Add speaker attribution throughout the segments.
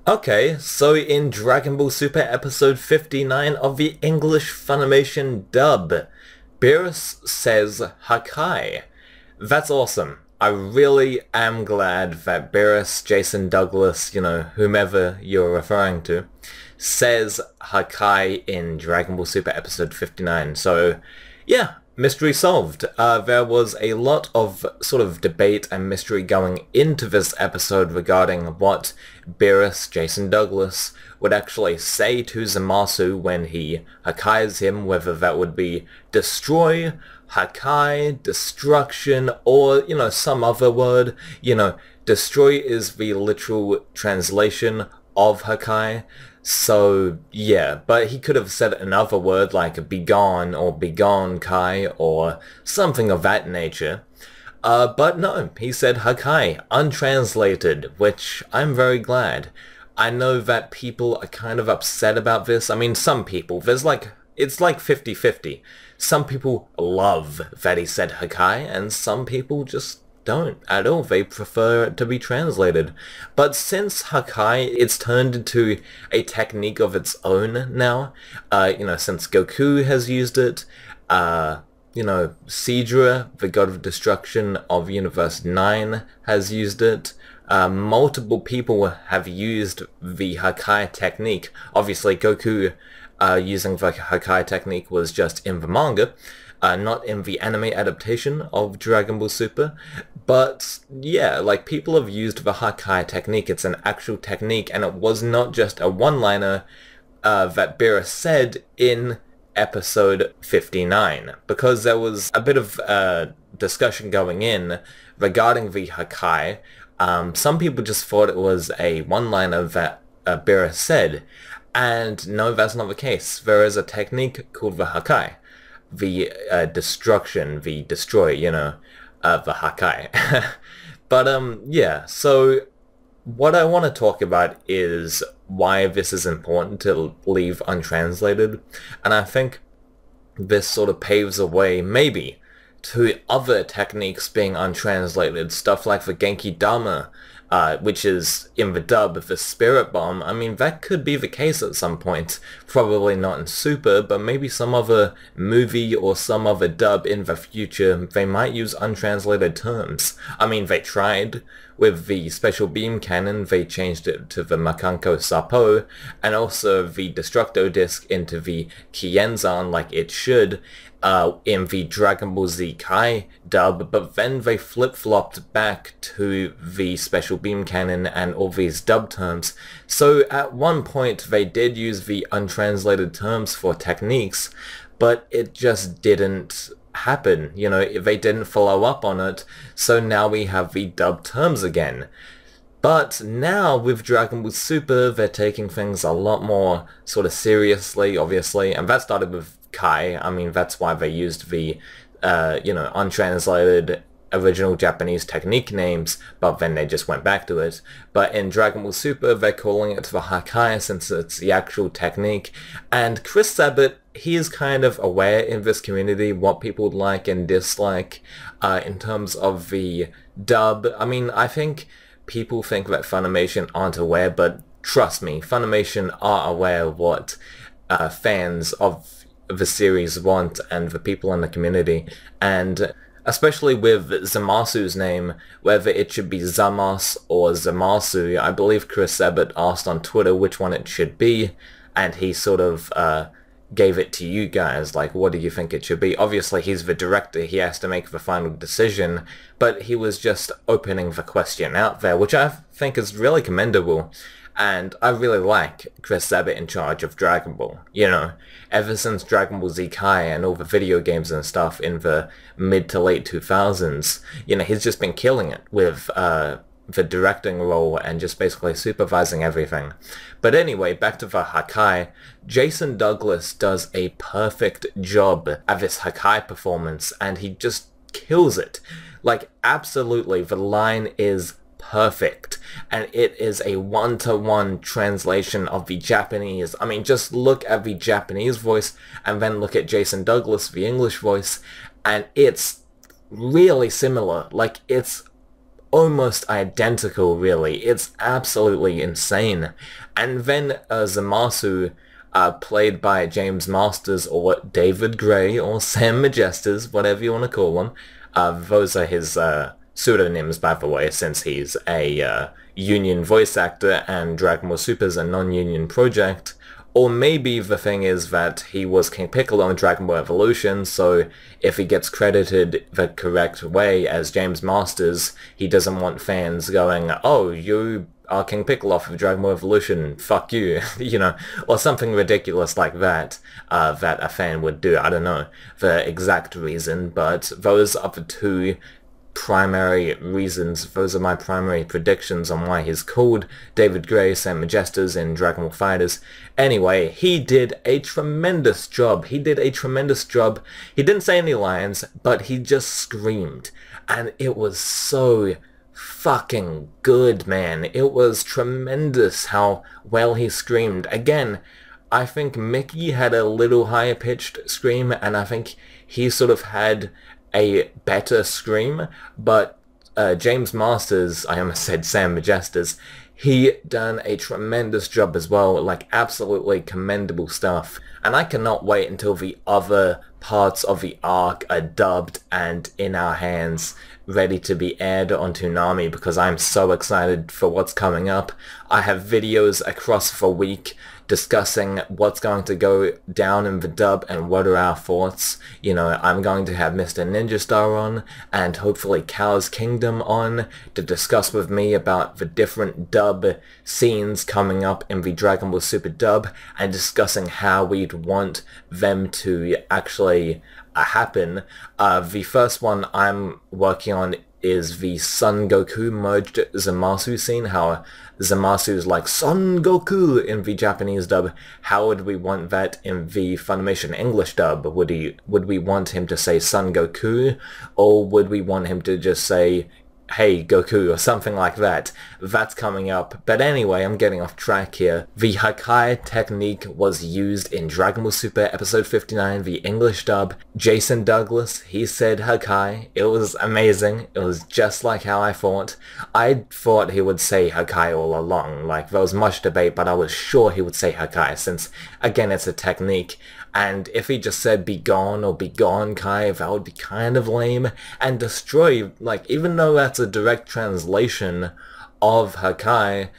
Speaker 1: Okay, so in Dragon Ball Super episode 59 of the English Funimation dub, Beerus says Hakai. That's awesome. I really am glad that Beerus, Jason Douglas, whomever you're referring to, says Hakai in Dragon Ball Super episode 59. So, yeah, mystery solved. There was a lot of sort of debate and mystery going into this episode regarding what Beerus, Jason Douglas, would actually say to Zamasu when he Hakais him, whether that would be destroy, Hakai, destruction, or, some other word. Destroy is the literal translation of Hakai. So, yeah, but he could have said another word like begone or begone Kai or something of that nature. But no, he said Hakai, untranslated, which I'm very glad. I know that people are kind of upset about this. I mean, some people, it's like 50-50. Some people love that he said Hakai, and some people just don't at all. They prefer it to be translated. But since Hakai, it's turned into a technique of its own now, since Goku has used it, Sidra, the god of destruction of Universe 9, has used it. Multiple people have used the Hakai technique. Obviously, Goku using the Hakai technique was just in the manga, not in the anime adaptation of Dragon Ball Super. But yeah, people have used the Hakai technique. It's an actual technique, and it was not just a one-liner that Beerus said in episode 59, because there was a bit of discussion going in regarding the Hakai. Some people just thought it was a one-liner that Beerus said, and no, that's not the case. There is a technique called the Hakai, the destruction, the destroy, the Hakai. But yeah, so what I want to talk about is why this is important to leave untranslated, and I think this sort of paves the way, maybe, to other techniques being untranslated, stuff like the Genki Dama, which is in the dub, the Spirit Bomb. I mean, that could be the case at some point. Probably not in Super, but maybe some other movie or some other dub in the future, they might use untranslated terms. I mean, they tried. With the Special Beam Cannon, they changed it to the Makanko Sapo, and also the Destructo Disc into the Kienzan like it should, in the Dragon Ball Z Kai dub, but then they flip-flopped back to the Special Beam Cannon and all these dub terms. So at one point they did use the untranslated terms for techniques, but it just didn't happen. They didn't follow up on it, so now we have the dub terms again. But now with Dragon Ball Super, they're taking things a lot more sort of seriously, obviously, and that started with Kai. I mean, that's why they used the, untranslated original Japanese technique names, but then they just went back to it. But in Dragon Ball Super, they're calling it the Hakai since it's the actual technique. And Chris Sabat, he is kind of aware in this community what people like and dislike in terms of the dub. I mean, I think people think that Funimation aren't aware, but trust me, Funimation are aware of what fans of the series want and the people in the community. And especially with Zamasu's name, whether it should be Zamas or Zamasu. I believe Chris Sabat asked on Twitter which one it should be, and he sort of gave it to you guys, like, what do you think it should be? Obviously, he's the director, he has to make the final decision, but he was just opening the question out there, which I think is really commendable. And I really like Chris Sabat in charge of Dragon Ball. Ever since Dragon Ball Z Kai and all the video games and stuff in the mid to late 2000s, he's just been killing it with the directing role and just basically supervising everything. But anyway, back to the Hakai. Jason Douglas does a perfect job at this Hakai performance, and he just kills it. Absolutely, the line is perfect, and it is a one-to-one translation of the Japanese. I mean, just look at the Japanese voice and then look at Jason Douglas, the English voice, and it's really similar. It's almost identical, really. It's absolutely insane. And then Zamasu, played by James Masters or David Gray or Sam Majestas, whatever you want to call him. Those are his pseudonyms, by the way, since he's a union voice actor and Dragon Ball Super is a non-union project. Or maybe the thing is that he was King Piccolo in Dragon Ball Evolution, so if he gets credited the correct way as James Masters, he doesn't want fans going, oh, you are King Piccolo of Dragon Ball Evolution, fuck you, you know, or something ridiculous like that, that a fan would do. I don't know the exact reason, but those are the two primary reasons. Those are my primary predictions on why he's called David Gray, Sam Majestas in Dragon Ball FighterZ. Anyway, he did a tremendous job. He didn't say any lines, but he just screamed. And it was so fucking good, man. It was tremendous how well he screamed. Again, I think Mickey had a little higher pitched scream, and I think he sort of had a better scream, but James Masters, I almost said Sam Majestas, he done a tremendous job as well, like absolutely commendable stuff. And I cannot wait until the other parts of the arc are dubbed and in our hands, ready to be aired on Toonami, because I'm so excited for what's coming up. I have videos across the week discussing what's going to go down in the dub and what are our thoughts. You know, I'm going to have Mr. Ninja Star on and hopefully Cow's Kingdom on to discuss with me about the different dub scenes coming up in the Dragon Ball Super dub and discussing how we'd want them to actually happen. The first one I'm working on is the Son Goku merged Zamasu scene, how Zamasu's like Son Goku in the Japanese dub. How would we want that in the Funimation English dub? Would we want him to say Son Goku, or would we want him to just say Hey Goku or something like that? That's coming up. But anyway, I'm getting off track here. The Hakai technique was used in Dragon Ball Super episode 59, the English dub. Jason Douglas, he said Hakai. It was amazing. It was just like how I thought. I thought he would say Hakai all along. Like, there was much debate, but I was sure he would say Hakai, since, again, it's a technique. And if he just said be gone or be gone Kai, that would be kind of lame. And destroy, like, even though that's a direct translation of Hakai,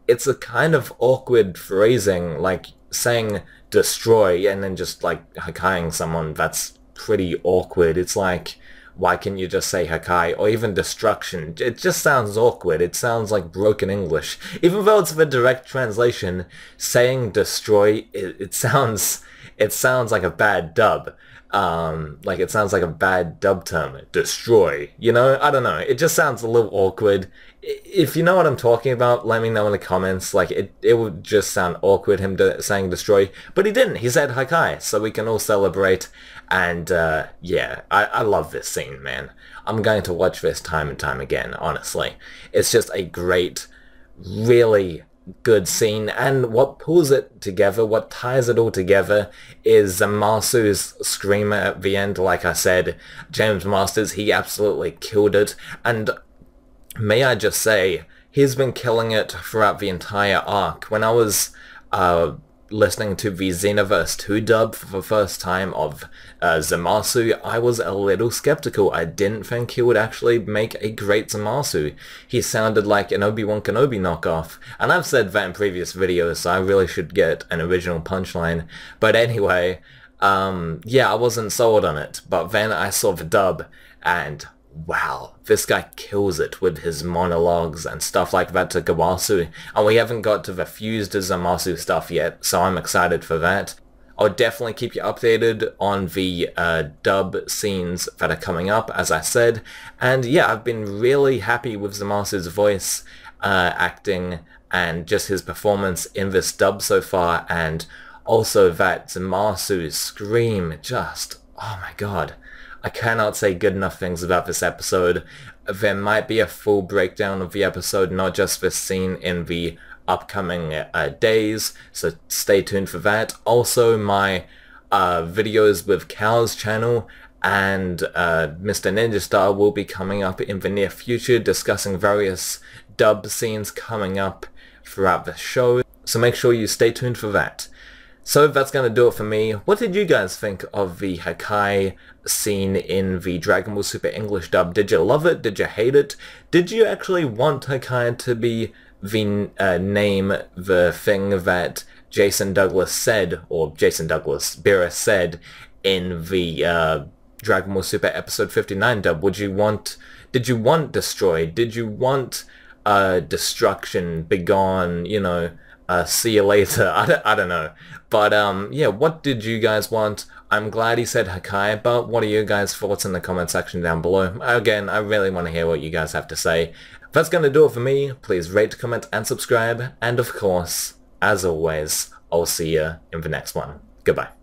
Speaker 1: it's a kind of awkward phrasing, like saying destroy and then just like Hakaiing someone. That's pretty awkward. It's like, why can't you just say Hakai? Or even destruction. It just sounds awkward. It sounds like broken English. Even though it's the direct translation, saying destroy, it sounds like a bad dub. Like, it sounds like a bad dub term. Destroy. You know? I don't know. It just sounds a little awkward. If you know what I'm talking about, let me know in the comments. Like, it would just sound awkward, him saying destroy. But he didn't. He said Hakai, so we can all celebrate. And, yeah, I love this scene, man. I'm going to watch this time and time again, honestly. It's just a great, really good scene, and what pulls it together, what ties it all together, is Zamasu's screamer at the end. Like I said, James Masters, he absolutely killed it, and may I just say, he's been killing it throughout the entire arc. When I was listening to the Xenoverse 2 dub for the first time of Zamasu, I was a little skeptical. I didn't think he would actually make a great Zamasu. He sounded like an Obi-Wan Kenobi knockoff, and I've said that in previous videos, so I really should get an original punchline. But anyway, yeah, I wasn't sold on it, but then I saw the dub, and wow, this guy kills it with his monologues and stuff like that to Gawasu, and we haven't got to the fused Zamasu stuff yet, so I'm excited for that. I'll definitely keep you updated on the dub scenes that are coming up, as I said, and yeah, I've been really happy with Zamasu's voice acting and just his performance in this dub so far, and also that Zamasu's scream, just, oh my god. I cannot say good enough things about this episode. There might be a full breakdown of the episode, not just this scene, in the upcoming days, so stay tuned for that. Also, my videos with Cow's channel and Mr. Ninja Star will be coming up in the near future, discussing various dub scenes coming up throughout the show, so make sure you stay tuned for that. So that's going to do it for me. What did you guys think of the Hakai scene in the Dragon Ball Super English dub? Did you love it? Did you hate it? Did you actually want Hakai to be the name, the thing that Jason Douglas said, or Beerus said in the Dragon Ball Super Episode 59 dub? Did you want Destroyed? Did you want Destruction, Begone, you know, see you later? I don't know. But yeah, what did you guys want? I'm glad he said Hakai, but what are your guys' thoughts in the comment section down below? Again, I really want to hear what you guys have to say. That's going to do it for me. Please rate, comment, and subscribe. And of course, as always, I'll see you in the next one. Goodbye.